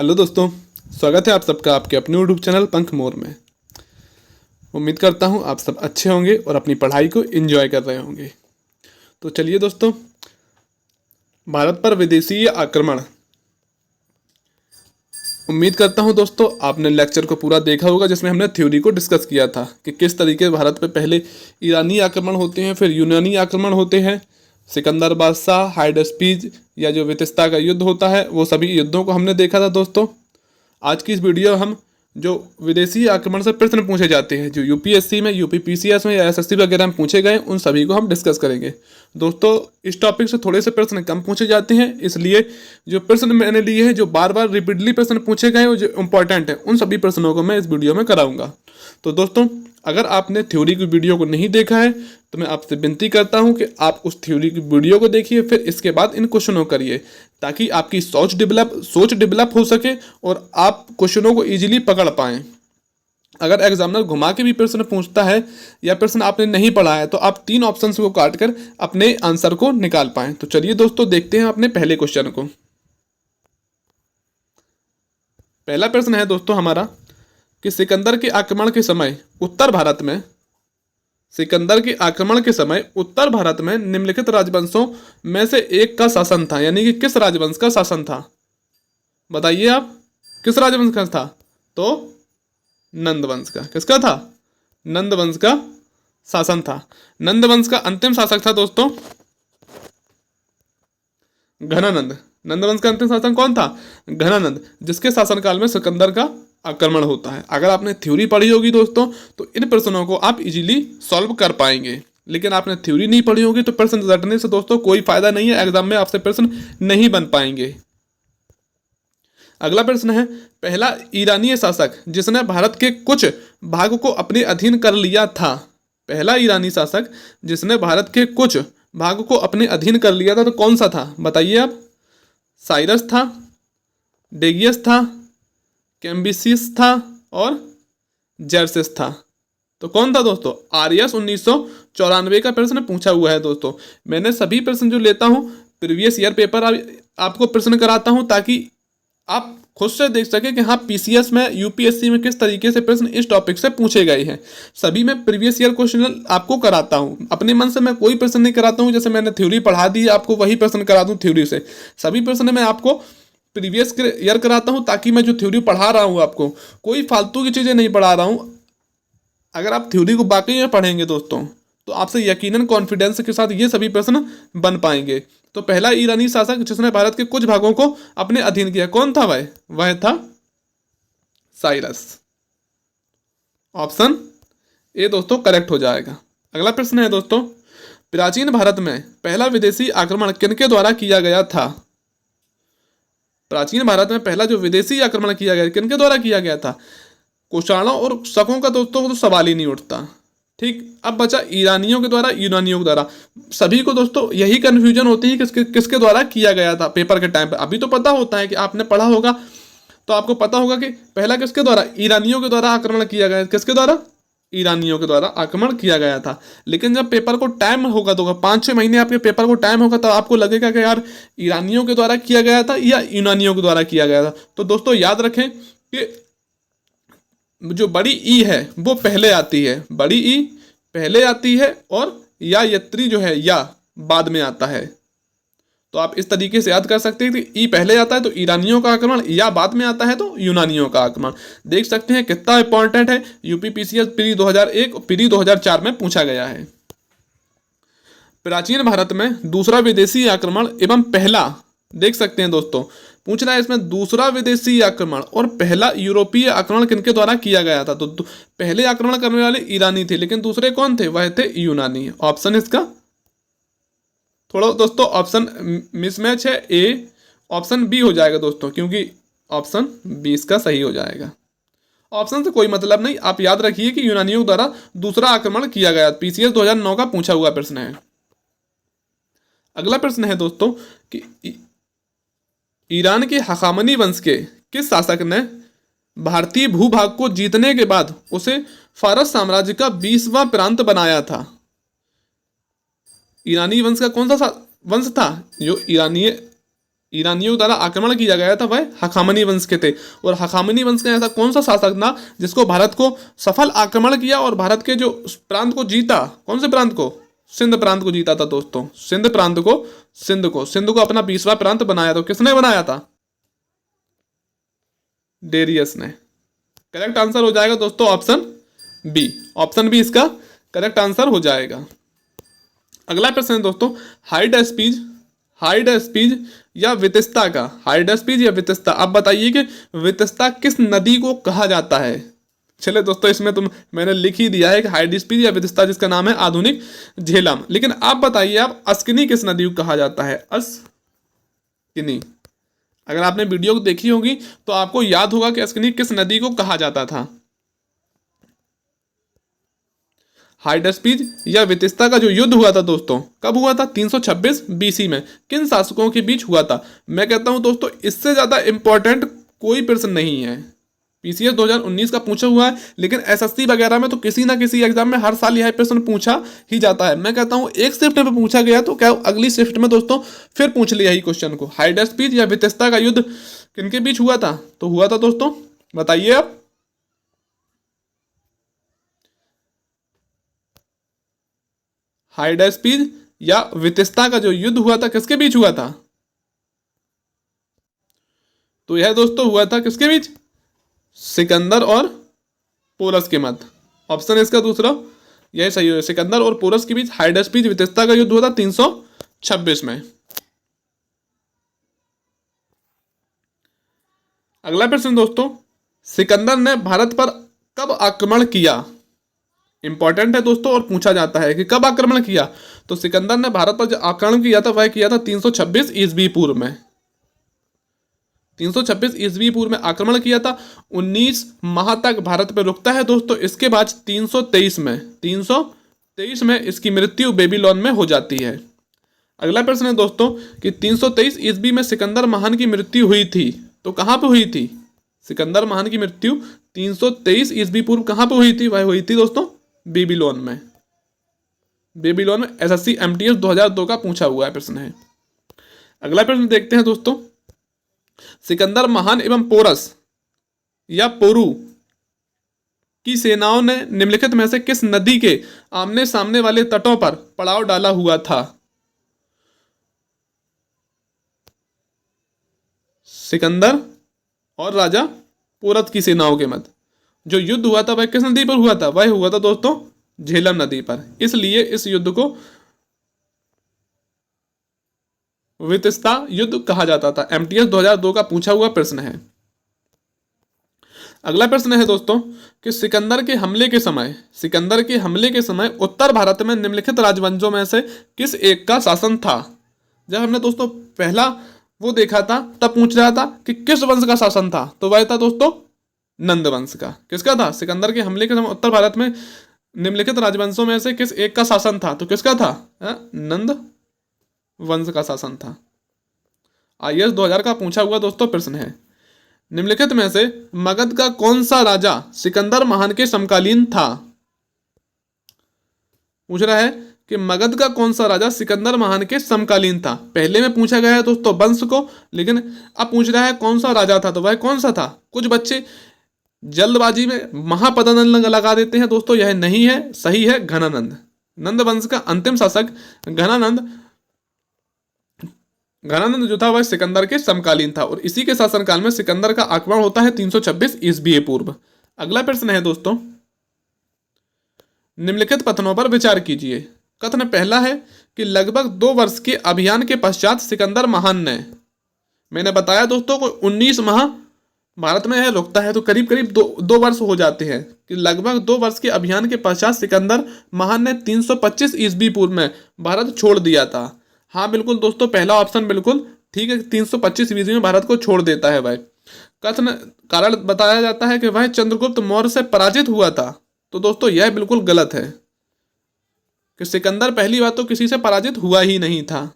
Hello दोस्तों, स्वागत है आप सबका आपके अपने यूट्यूब चैनल पंख मोर में। उम्मीद करता हूँ आप सब अच्छे होंगे और अपनी पढ़ाई को एंजॉय कर रहे होंगे। तो चलिए दोस्तों, भारत पर विदेशी आक्रमण। उम्मीद करता हूँ दोस्तों आपने लेक्चर को पूरा देखा होगा, जिसमें हमने थ्योरी को डिस्कस किया था कि किस तरीके भारत पे पहले ईरानी आक्रमण होते हैं, फिर यूनानी आक्रमण होते हैं, सिकंदर बादशाह, हाइडेस्पीज या जो वितिस्ता का युद्ध होता है, वो सभी युद्धों को हमने देखा था दोस्तों। आज की इस वीडियो हम जो विदेशी आक्रमण से प्रश्न पूछे जाते हैं, जो यूपीएससी में, यूपीपीसीएस में या एसएससी वगैरह में पूछे गए, उन सभी को हम डिस्कस करेंगे दोस्तों। इस टॉपिक से थोड़े से प्रश्न कम पूछे जाते हैं, इसलिए जो प्रश्न मैंने लिए हैं, जो बार बार रिपीटली प्रश्न पूछे गए और जो इंपॉर्टेंट है, उन सभी प्रश्नों को मैं इस वीडियो में कराऊंगा। तो दोस्तों, अगर आपने थ्योरी की वीडियो को नहीं देखा है तो मैं आपसे विनती करता हूं कि आप उस थ्योरी की वीडियो को देखिए, फिर इसके बाद इन क्वेश्चनों को करिए, ताकि आपकी सोच डेवलप हो सके और आप क्वेश्चनों को इजीली पकड़ पाएं। अगर एग्जामिनर घुमा के भी प्रश्न पूछता है या प्रश्न आपने नहीं पढ़ा है, तो आप 3 ऑप्शंस को काट कर अपने आंसर को निकाल पाएं। तो चलिए दोस्तों, देखते हैं अपने पहले क्वेश्चन को। पहला प्रश्न है दोस्तों हमारा कि सिकंदर के आक्रमण के समय उत्तर भारत में निम्नलिखित राजवंशों में से एक का शासन था, यानी कि किस राजवंश का शासन था? बताइए आप, किस राजवंश का था? तो नंद वंश का। किसका था? नंद वंश का शासन था। नंद वंश का अंतिम शासक था दोस्तों घनानंद। नंद वंश का अंतिम शासक कौन था? घनानंद, जिसके शासनकाल में सिकंदर का आक्रमण होता है। अगर आपने थ्योरी पढ़ी होगी दोस्तों, तो इन प्रश्नों को आप इजीली सॉल्व कर पाएंगे, लेकिन आपने थ्योरी नहीं पढ़ी होगी तो प्रश्न रटने से दोस्तों कोई फायदा नहीं है, एग्जाम में आपसे प्रश्न नहीं बन पाएंगे। अगला प्रश्न है, पहला ईरानी शासक जिसने भारत के कुछ भाग को अपने अधीन कर लिया था। पहला ईरानी शासक जिसने भारत के कुछ भाग को अपने अधीन कर लिया था, तो कौन सा था? बताइए आप। साइरस था, डेगियस था, कैम्बिसिस था और जर्सिस था। तो कौन था दोस्तों? आर्यस 1994 का प्रश्न पूछा हुआ है दोस्तों। मैंने सभी प्रश्न जो लेता हूं प्रीवियस ईयर पेपर आपको प्रश्न कराता हूं, ताकि आप खुद से देख सके कि हाँ, पीसीएस में, यूपीएससी में किस तरीके से प्रश्न इस टॉपिक से पूछे गए हैं। सभी मैं प्रीवियस ईयर क्वेश्चन आपको कराता हूँ, अपने मन से मैं कोई प्रश्न नहीं कराता हूँ। जैसे मैंने थ्योरी पढ़ा दी, आपको वही प्रश्न करा दूँ थ्योरी से। सभी प्रश्न मैं आपको प्रीवियस ईयर कराता हूँ, ताकि मैं जो थ्योरी पढ़ा रहा हूँ आपको कोई फालतू की चीज़ें नहीं पढ़ा रहा हूँ। अगर आप थ्योरी को बाकी में पढ़ेंगे दोस्तों, तो आपसे यकीनन कॉन्फिडेंस के साथ ये सभी प्रश्न बन पाएंगे। तो पहला ईरानी शासक जिसने भारत के कुछ भागों को अपने अधीन किया, कौन था? वह था साइरस। ऑप्शन ए दोस्तों करेक्ट हो जाएगा। अगला प्रश्न है दोस्तों, प्राचीन भारत में पहला विदेशी आक्रमण किनके द्वारा किया गया था? प्राचीन भारत में पहला जो विदेशी आक्रमण किया गया, किनके द्वारा किया गया था? कुषाणों और शकों का दोस्तों तो सवाल ही नहीं उठता। ठीक, अब बचा ईरानियों के द्वारा, यूनानियों के द्वारा। सभी को दोस्तों यही कंफ्यूजन होती है किसके द्वारा किया गया था पेपर के टाइम पे। अभी तो पता होता है कि आपने पढ़ा होगा, तो आपको पता होगा कि पहला किसके द्वारा? ईरानियों के द्वारा आक्रमण किया गया। किसके द्वारा? ईरानियों के द्वारा आक्रमण किया गया था। लेकिन जब पेपर को टाइम होगा, तो 5-6 महीने आपके पेपर को टाइम होगा, तो आपको लगेगा कि यार ईरानियों के द्वारा किया गया था या यूनानियों के द्वारा किया गया था। तो दोस्तों याद रखें कि जो बड़ी ई है वो पहले आती है, बड़ी ई पहले आती है, और या यत्री जो है या बाद में आता है। तो आप इस तरीके से याद कर सकते हैं कि ई पहले आता है तो ईरानियों का आक्रमण, या बाद में आता है तो यूनानियों का आक्रमण। देख सकते हैं कितना इंपॉर्टेंट है। यूपीपीसीएस प्री 2001 प्री 2004 में पूछा गया है। प्राचीन भारत में दूसरा विदेशी आक्रमण एवं पहला, देख सकते हैं दोस्तों, पूछ रहा है इसमें दूसरा विदेशी आक्रमण और पहला यूरोपीय आक्रमण किनके द्वारा किया गया था? तो पहले आक्रमण करने वाले ईरानी थे, लेकिन दूसरे कौन थे? वह थे यूनानी। ऑप्शन इसका थोड़ा दोस्तों ऑप्शन मिसमैच है। ए ऑप्शन बी हो जाएगा दोस्तों, क्योंकि ऑप्शन बी इसका सही हो जाएगा। ऑप्शन से कोई मतलब नहीं, आप याद रखिए कि यूनानियों द्वारा दूसरा आक्रमण किया गया। पीसीएस 2009 का पूछा हुआ प्रश्न है। अगला प्रश्न है दोस्तों कि ईरान के हखामनी वंश के किस शासक ने भारतीय भूभाग को जीतने के बाद उसे फारस साम्राज्य का 20वां प्रांत बनाया था? ईरानी वंश का कौन सा वंश था जो ईरानी ईरानियों द्वारा आक्रमण किया गया था वह हखामनी वंश के थे। और हखामनी वंश का ऐसा कौन सा शासक था जिसको भारत को सफल आक्रमण किया और भारत के जो प्रांत को जीता, कौन से प्रांत को? सिंध प्रांत को जीता था दोस्तों। सिंध को अपना 20वां प्रांत बनाया। तो किसने बनाया था? डेरियस ने। करेक्ट आंसर हो जाएगा दोस्तों ऑप्शन बी। ऑप्शन बी इसका करेक्ट आंसर हो जाएगा। अगला प्रश्न है दोस्तों, हाइडेस्पीज या वितिस्ता का, हाइडेस्पीज या वितिस्ता, आप बताइए कि वितिस्ता किस नदी को कहा जाता है? चले दोस्तों, इसमें मैंने लिख ही दिया है कि हाइडेस्पीज या वितिस्ता, जिसका नाम है आधुनिक झेलम। लेकिन आप बताइए, आप अस्किनी किस नदी को कहा जाता है? अस्किनी। अगर आपने वीडियो को देखी होगी तो आपको याद होगा कि अस्किनी किस नदी को कहा जाता था। हाइडेस्पीज या वितिस्ता का जो युद्ध हुआ था दोस्तों, कब हुआ था? 326 बीसी में। किन शासकों के बीच हुआ था? मैं कहता हूं दोस्तों, इससे ज्यादा इंपॉर्टेंट कोई प्रश्न नहीं है। पीसीएस 2019 का पूछा हुआ है, लेकिन एसएससी वगैरह में तो किसी ना किसी एग्जाम में हर साल यह प्रश्न पूछा ही जाता है। मैं कहता हूं एक शिफ्ट में पूछा गया तो क्या अगली शिफ्ट में दोस्तों फिर पूछ लिया ही क्वेश्चन को। हाइडेस्पीज या वितिस्ता का युद्ध किनके बीच हुआ था? तो हुआ था दोस्तों, बताइए आप। हाइडेस्पीज या वितिस्ता का जो युद्ध हुआ था किसके बीच हुआ था? तो यह दोस्तों हुआ था किसके बीच? सिकंदर और पोरस के मध्य। ऑप्शन है इसका दूसरा, यह सही है। सिकंदर और पोरस के बीच हाइडेस्पीज वितिस्ता का युद्ध हुआ था 326 में। अगला प्रश्न दोस्तों, सिकंदर ने भारत पर कब आक्रमण किया? इंपॉर्टेंट है दोस्तों और पूछा जाता है कि कब आक्रमण किया। तो सिकंदर ने भारत पर जो आक्रमण किया था वह किया था 326 ईस्वी पूर्व में। 326 ईस्वी पूर्व में आक्रमण किया था। 19 माह तक भारत पर रुकता है दोस्तों। इसके बाद 323 में इसकी मृत्यु बेबीलोन में हो जाती है। अगला प्रश्न है दोस्तों कि 323 ईस्वी में सिकंदर महान की मृत्यु हुई थी, तो कहां पे हुई थी? सिकंदर महान की मृत्यु 323 ईस्वी पूर्व कहां पे हुई थी? वह हुई थी दोस्तों बेबीलोन में। बेबीलोन में एसएससी एमटीएस 2002 का पूछा हुआ है प्रश्न है। अगला प्रश्न देखते हैं दोस्तों, सिकंदर महान एवं पोरस या पोरू की सेनाओं ने निम्नलिखित में से किस नदी के आमने सामने वाले तटों पर पड़ाव डाला हुआ था? सिकंदर और राजा पोरस की सेनाओं के मध्य जो युद्ध हुआ था वह किस नदी पर हुआ था? वह हुआ था दोस्तों झेलम नदी पर। इसलिए इस युद्ध को वितिस्ता युद्ध कहा जाता था। एमटीएस 2002 का पूछा हुआ प्रश्न है। अगला प्रश्न है दोस्तों कि सिकंदर के हमले के समय उत्तर भारत में निम्नलिखित राजवंशों में से किस एक का शासन था? जब हमने दोस्तों पहला वो देखा था तब पूछ रहा था कि किस वंश का शासन था, तो वह था दोस्तों नंद वंश का। किसका था? सिकंदर के हमले के समय उत्तर भारत में निम्नलिखित राजवंशों में से किस एक का शासन था? तो किसका था? नंद वंश का शासन था। आईएएस 2000 का पूछा हुआ दोस्तों प्रश्न है। निम्नलिखित में से मगध का कौन सा राजा सिकंदर महान के समकालीन था? पूछ रहा है कि मगध का कौन सा राजा सिकंदर महान के समकालीन था। पहले में पूछा गया है दोस्तों वंश को, लेकिन अब पूछ रहा है कौन सा राजा था, तो वह कौन सा था? कुछ बच्चे जल्दबाजी में महापदानंद लगा देते हैं दोस्तों, यह नहीं है, सही है घनानंद। नंद वंश का अंतिम शासक घनानंद जो था वह सिकंदर के समकालीन था और इसी के शासनकाल में सिकंदर का आक्रमण होता है 326 ईस्वी पूर्व। अगला प्रश्न है दोस्तों, निम्नलिखित कथनों पर विचार कीजिए। कथन पहला है कि लगभग 2 वर्ष के अभियान के पश्चात सिकंदर महान ने, मैंने बताया दोस्तों को 19 माह भारत में है रुकता है तो करीब करीब दो वर्ष हो जाते हैं, कि लगभग 2 वर्ष के अभियान के पश्चात सिकंदर महान ने 325 ईस्वी पूर्व में भारत छोड़ दिया था। हाँ बिल्कुल दोस्तों, पहला ऑप्शन बिल्कुल ठीक है, 325 ईस्वी में भारत को छोड़ देता है वह। कथन कारण बताया जाता है कि वह चंद्रगुप्त मौर्य से पराजित हुआ था, तो दोस्तों यह बिल्कुल गलत है कि सिकंदर पहली बात तो किसी से पराजित हुआ ही नहीं था।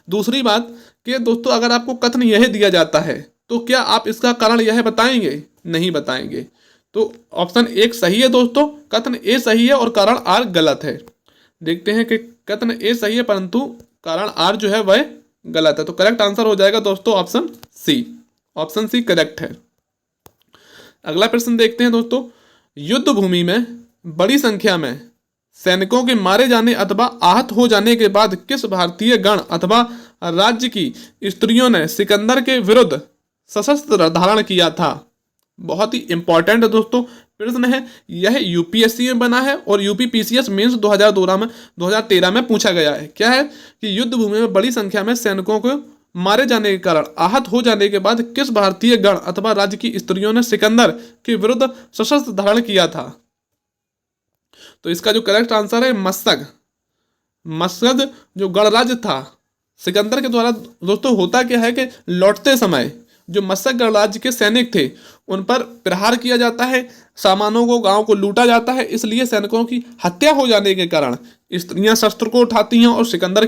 दूसरी बात कि दोस्तों अगर आपको कथन यह दिया जाता है तो क्या आप इसका कारण यह बताएंगे? नहीं बताएंगे। तो ऑप्शन 1 सही है दोस्तों, कथन ए सही है और कारण आर गलत है। देखते हैं कि कथन ए सही है परंतु कारण आर जो है वह गलत है। तो करेक्ट आंसर हो जाएगा दोस्तों option C. Option C correct है। अगला प्रश्न देखते हैं दोस्तों, युद्ध भूमि में बड़ी संख्या में सैनिकों के मारे जाने अथवा आहत हो जाने के बाद किस भारतीय गण अथवा राज्य की स्त्रियों ने सिकंदर के विरुद्ध सशस्त्र धारण किया था? बहुत ही इंपॉर्टेंट दोस्तों प्रश्न है यह, यूपीएससी में बना है और यूपी पीसीएस मेंस 2013 में पूछा गया है। क्या है कि युद्ध भूमि में बड़ी संख्या में सैनिकों को मारे जाने के कारण आहत हो जाने के बाद किस भारतीय गण अथवा राज्य की स्त्रियों ने सिकंदर के विरुद्ध सशस्त्र धारण किया था? तो इसका जो करेक्ट आंसर है मस्सग। मस्सग जो गणराज्य था सिकंदर के द्वारा दोस्तों, होता क्या है कि लौटते समय जो मस्सग गणराज्य के सैनिक थे उन पर प्रहार किया जाता है, सामानों को गांव को लूटा जाता है, इसलिए सैनिकों की हत्या हो जाने के कारण स्त्रियां शस्त्र को उठाती हैं और सिकंदर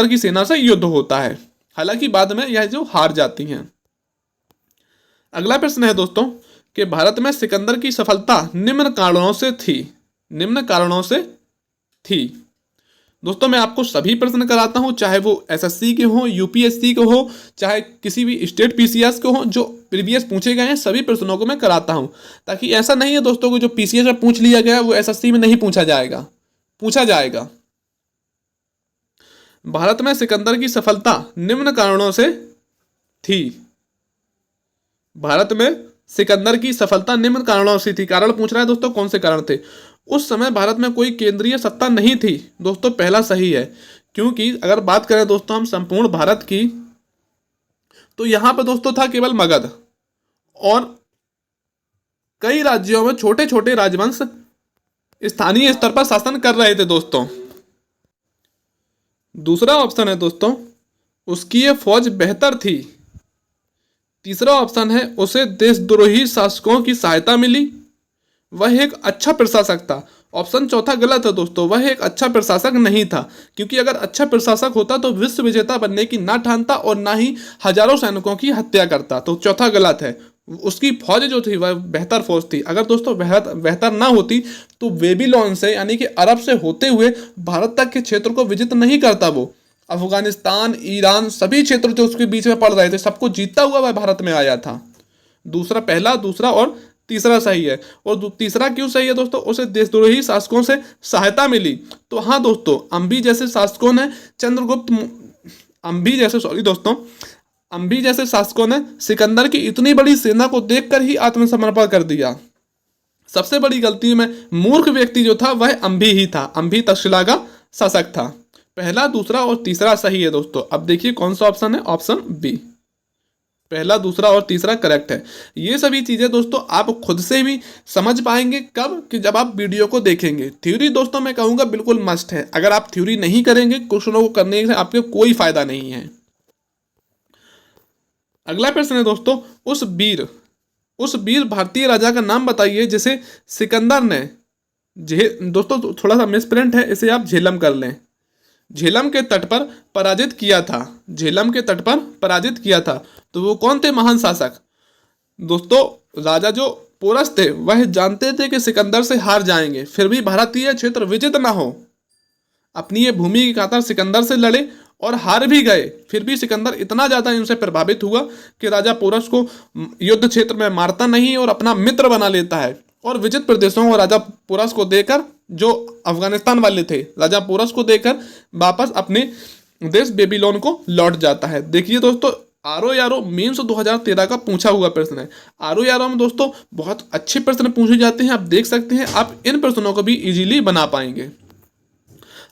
की सेना से युद्ध होता है। हालांकि बाद में यह जो हार जाती हैं। अगला प्रश्न है दोस्तों कि भारत में सिकंदर की सफलता निम्न कारणों से थी। निम्न कारणों से थी दोस्तों, मैं आपको सभी प्रश्न कराता हूं, चाहे वो एसएससी के हो, यूपीएससी के हो, चाहे किसी भी स्टेट पीसीएस के हो, जो प्रीवियस पूछे गए हैं सभी प्रश्नों को मैं कराता हूं, ताकि ऐसा नहीं है दोस्तों को जो पीसीएस में पूछ लिया गया वो एसएससी में नहीं पूछा जाएगा। भारत में सिकंदर की सफलता निम्न कारणों से थी। भारत में सिकंदर की सफलता निम्न कारणों से थी। कारण पूछ रहा है दोस्तों, कौन से कारण थे? उस समय भारत में कोई केंद्रीय सत्ता नहीं थी दोस्तों, पहला सही है। क्योंकि अगर बात करें दोस्तों हम संपूर्ण भारत की, तो यहां पर दोस्तों था केवल मगध और कई राज्यों में छोटे छोटे राजवंश स्थानीय स्तर पर शासन कर रहे थे दोस्तों। दूसरा ऑप्शन है दोस्तों, उसकी ये फौज बेहतर थी। तीसरा ऑप्शन है, उसे देशद्रोही शासकों की सहायता मिली, वह एक अच्छा प्रशासक था। ऑप्शन चौथा गलत है दोस्तों, वह एक अच्छा प्रशासक नहीं था, क्योंकि अगर अच्छा प्रशासक होता तो विश्व विजेता बनने की ना ठानता और ना ही हजारों सैनिकों की हत्या करता। तो चौथा गलत है। उसकी फौज जो थी वह बेहतर फौज थी। अगर दोस्तों बेहतर ना होती तो बेबीलोन से यानी कि अरब से होते हुए भारत तक के क्षेत्र को विजित नहीं करता। वो अफगानिस्तान, ईरान सभी क्षेत्र जो उसके बीच में पड़ रहे थे सबको जीतता हुआ वह भारत में आया था। पहला, दूसरा और तीसरा सही है। और तीसरा क्यों सही है दोस्तों? उसे देशद्रोही शासकों से सहायता मिली। तो हाँ दोस्तों, अंबी जैसे शासकों ने अंबी जैसे शासकों ने सिकंदर की इतनी बड़ी सेना को देखकर ही आत्मसमर्पण कर दिया। सबसे बड़ी गलती में मूर्ख व्यक्ति जो था वह अंबी ही था। अंबी तक्षशिला का शासक था। पहला, दूसरा और तीसरा सही है दोस्तों। अब देखिए कौन सा ऑप्शन है, ऑप्शन बी। पहला, दूसरा और तीसरा करेक्ट है। ये सभी चीजें दोस्तों आप खुद से भी समझ पाएंगे कब, कि जब आप वीडियो को देखेंगे। थ्योरी दोस्तों मैं कहूंगा बिल्कुल मस्ट है। अगर आप थ्योरी नहीं करेंगे क्वेश्चनों को करने से आपके कोई फायदा नहीं है। अगला प्रश्न है दोस्तों, उस वीर भारतीय राजा का नाम बताइए जिसे सिकंदर ने दोस्तों थोड़ा सा मिसप्रिंट है, इसे आप झेलम कर लें। झेलम के तट पर पराजित किया था। झेलम के तट पर पराजित किया था। तो वो कौन थे महान शासक? दोस्तों राजा जो पोरस थे वह जानते थे कि सिकंदर से हार जाएंगे, फिर भी भारतीय क्षेत्र विजित ना हो, अपनी ये भूमि की खातिर सिकंदर से लड़े और हार भी गए। फिर भी सिकंदर इतना ज्यादा इनसे प्रभावित हुआ कि राजा पोरस को युद्ध क्षेत्र में मारता नहीं और अपना मित्र बना लेता है और विजित प्रदेशों को राजा पोरस को देकर, जो अफगानिस्तान वाले थे, राजा पोरस को देकर वापस अपने देश बेबीलोन को लौट जाता है। देखिए दोस्तों, आरओ यारो मेंस 2013 का पूछा हुआ प्रश्न है। आरओ यारो में दोस्तों बहुत अच्छे प्रश्न पूछे जाते हैं, आप देख सकते हैं। आप इन प्रश्नों को भी इजीली बना पाएंगे।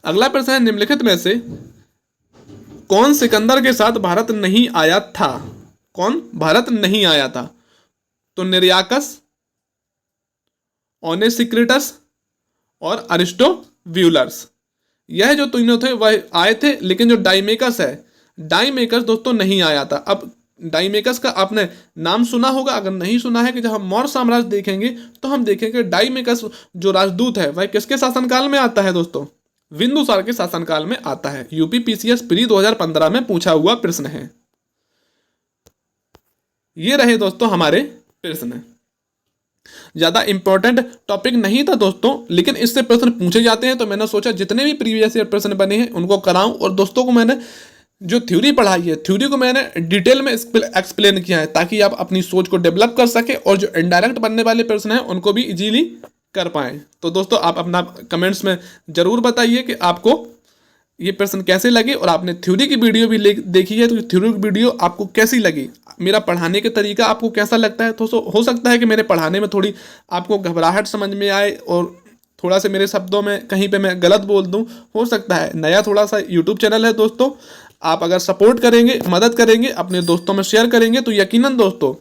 अगला प्रश्न है, निम्नलिखित में से कौन सिकंदर के साथ भारत नहीं आया था? कौन भारत नहीं आया था? तो निरयाकस, ओनेसिक्रिटस और अरिस्टोब्यूलस, यह जो तीनों थे वह आए थे, लेकिन जो डाइमेकस है, डाइमेकस दोस्तों नहीं आया था। अब डाइमेकस का आपने नाम सुना होगा, अगर नहीं सुना है कि जब हम मौर्य साम्राज्य देखेंगे तो हम देखेंगे डाइमेकस जो राजदूत है वह किसके शासनकाल में आता है दोस्तों? बिंदुसार के शासनकाल में आता है। यूपी पीसीएस प्री 2015 में पूछा हुआ प्रश्न है। ये रहे दोस्तों हमारे प्रश्न। ज्यादा इंपॉर्टेंट टॉपिक नहीं था दोस्तों, लेकिन इससे प्रश्न पूछे जाते हैं तो मैंने सोचा जितने भी प्रीवियस ईयर प्रश्न बने हैं उनको कराऊं। और दोस्तों को मैंने जो थ्योरी पढ़ाई है, थ्योरी को मैंने डिटेल में एक्सप्लेन किया है ताकि आप अपनी सोच को डेवलप कर सके और जो इनडायरेक्ट बनने वाले प्रश्न हैं उनको भी इजीली कर पाएँ। तो दोस्तों आप अपना कमेंट्स में ज़रूर बताइए कि आपको ये प्रश्न कैसे लगे और आपने थ्योरी की वीडियो भी देखी है तो थ्योरी की वीडियो आपको कैसी लगी, मेरा पढ़ाने का तरीका आपको कैसा लगता है। तो हो सकता है कि मेरे पढ़ाने में थोड़ी आपको घबराहट समझ में आए और थोड़ा से मेरे शब्दों में कहीं पे मैं गलत बोल दूं, हो सकता है। नया थोड़ा सा यूट्यूब चैनल है दोस्तों, आप अगर सपोर्ट करेंगे, मदद करेंगे, अपने दोस्तों में शेयर करेंगे तो यकीनन दोस्तों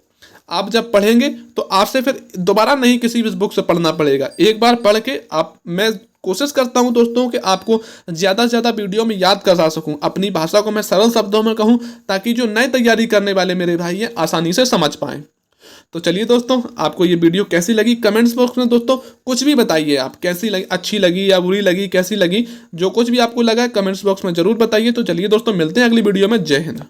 आप जब पढ़ेंगे तो आपसे फिर दोबारा नहीं किसी भी बुक से पढ़ना पड़ेगा। एक बार पढ़ के मैं कोशिश करता हूं दोस्तों कि आपको ज़्यादा से ज़्यादा वीडियो में याद करा सकूं, अपनी भाषा को मैं सरल शब्दों में कहूं ताकि जो नई तैयारी करने वाले मेरे भाई हैं आसानी से समझ पाएँ। तो चलिए दोस्तों, आपको ये वीडियो कैसी लगी कमेंट्स बॉक्स में दोस्तों कुछ भी बताइए, आप कैसी लगी, अच्छी लगी या बुरी लगी, कैसी लगी, जो कुछ भी आपको लगा कमेंट्स बॉक्स में जरूर बताइए। तो चलिए दोस्तों, मिलते हैं अगली वीडियो में। जय हिंद।